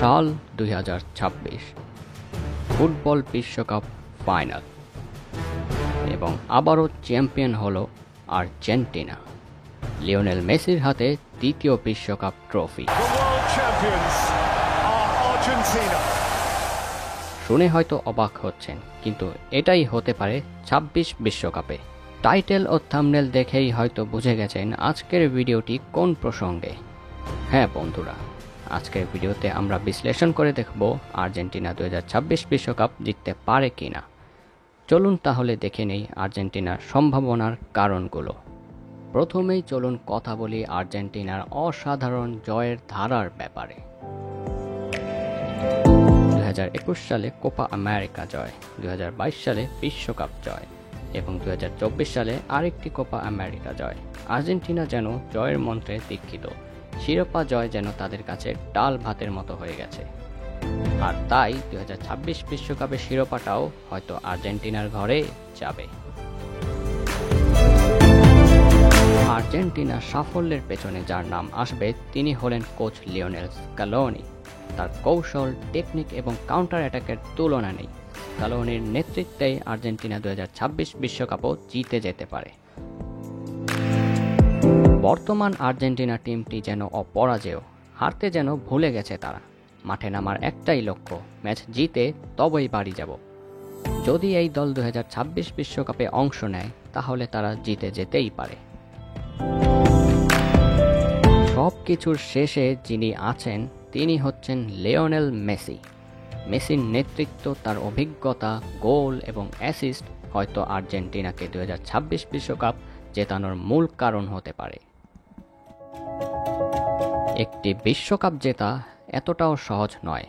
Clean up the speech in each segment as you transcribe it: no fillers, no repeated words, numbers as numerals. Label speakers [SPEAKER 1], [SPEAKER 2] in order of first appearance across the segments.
[SPEAKER 1] সাল 2026 ফুটবল বিশ্বকাপ ফাইনাল এবং আবারও চ্যাম্পিয়ন হলো আর্জেন্টিনা। লিওনেল মেসির হাতে দ্বিতীয় বিশ্বকাপ ট্রফি। শুনে হয়তো অবাক হচ্ছেন, কিন্তু এটাই হতে পারে 26 বিশ্বকাপে। টাইটেল ও থাম্বনেল দেখেই হয়তো বুঝে গেছেন আজকের ভিডিওটি কোন প্রসঙ্গে। হ্যাঁ বন্ধুরা, আজকের ভিডিওতে আমরা বিশ্লেষণ করে দেখব আর্জেন্টিনা 2026 বিশ্বকাপ জিততে পারে কিনা। চলুন তাহলে দেখে নেই আর্জেন্টিনার সম্ভাবনার কারণগুলো। প্রথমেই চলুন কথা বলি আর্জেন্টিনার অসাধারণ জয়ের ধারার ব্যাপারে। 2021 সালে কোপা আমেরিকা জয়, 2022 সালে বিশ্বকাপ জয় এবং 2024 সালে আরেকটি কোপা আমেরিকা জয়। আর্জেন্টিনা যেন জয়ের মন্ত্রে দীক্ষিত। শিরোপা জয় যেন তাদের কাছে ডাল ভাতের মতো হয়ে গেছে। আর তাই 2026 বিশ্বকাপের শিরোপাটাও হয়তো আর্জেন্টিনার ঘরে যাবে। আর্জেন্টিনার সাফল্যের পেছনে যার নাম আসবে তিনি হলেন কোচ লিওনেল স্ক্যালোনি। তার কৌশল, টেকনিক এবং কাউন্টার অ্যাটাকের তুলনা নেই। স্ক্যালোনির নেতৃত্বেই আর্জেন্টিনা 2026 বিশ্বকাপও জিতে যেতে পারে। বর্তমান আর্জেন্টিনা টিমটি যেন অপরাজেয়, হারতে যেন ভুলে গেছে তারা। মাঠে নামার একটাই লক্ষ্য, ম্যাচ জিতে তবেই বাড়ি যাব। যদি এই দল 2026 বিশ্বকাপে অংশ নেয় তাহলে তারা জিতে যেতেই পারে। সব কিছুর শেষে যিনি আছেন তিনি হচ্ছেন লিওনেল মেসি। মেসির নেতৃত্ব, তার অভিজ্ঞতা, গোল এবং অ্যাসিস্ট হয়তো আর্জেন্টিনাকে 2026 বিশ্বকাপ জেতানোর মূল কারণ হতে পারে। একটি বিশ্বকাপ জেতা এতটাও সহজ নয়।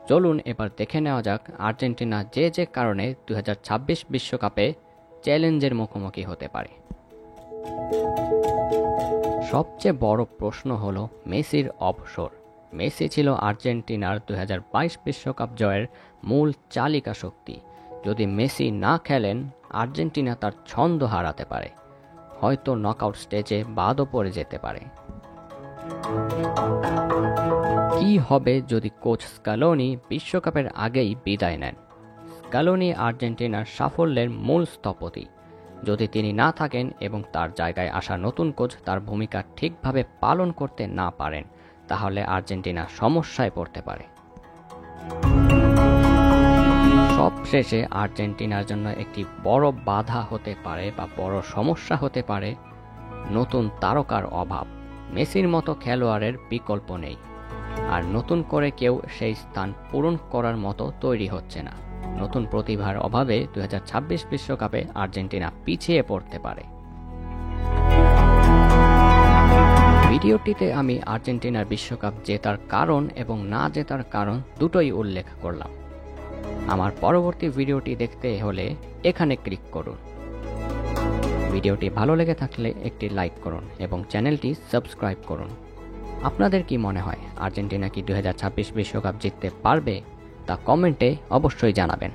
[SPEAKER 1] চলুন এবার দেখে নেওয়া যাক আর্জেন্টিনা যে যে কারণে 2026 বিশ্বকাপে চ্যালেঞ্জের মুখোমুখি হতে পারে। সবচেয়ে বড় প্রশ্ন হলো মেসির অবসর। মেসি ছিল আর্জেন্টিনার 2022 বিশ্বকাপ জয়ের মূল চালিকা শক্তি। যদি মেসি না খেলেন আর্জেন্টিনা তার ছন্দ হারাতে পারে, হয়তো নকআউট স্টেজে বাদও পড়ে যেতে পারে। কি হবে যদি কোচ স্ক্যালোনি বিশ্বকাপের আগেই বিদায় নেন? স্ক্যালোনি আর্জেন্টিনার সাফল্যের মূল স্থপতি। যদি তিনি না থাকেন এবং তার জায়গায় আসা নতুন কোচ তার ভূমিকা ঠিকভাবে পালন করতে না পারেন, তাহলে আর্জেন্টিনা সমস্যায় পড়তে পারে। সবশেষে আর্জেন্টিনার জন্য একটি বড় বাধা হতে পারে বা বড় সমস্যা হতে পারে নতুন তারকার অভাব। মেসির মতো খেলোয়াড়ের বিকল্প নেই, আর নতুন করে কেউ সেই স্থান পূরণ করার মতো তৈরি হচ্ছে না। নতুন প্রতিভার অভাবে 2026 বিশ্বকাপে আর্জেন্টিনা পিছিয়ে পড়তে পারে। ভিডিওটিতে আমি আর্জেন্টিনার বিশ্বকাপ জেতার কারণ এবং না জেতার কারণ দুটোই উল্লেখ করলাম। আমার পরবর্তী ভিডিওটি দেখতে হলে এখানে ক্লিক করুন। ভিডিওটি ভালো লেগে থাকলে একটি লাইক করুন এবং চ্যানেলটি সাবস্ক্রাইব করুন। আপনাদের কি মনে হয় আর্জেন্টিনা কি 2026 বিশ্বকাপ জিততে পারবে? তা কমেন্টে অবশ্যই জানাবেন।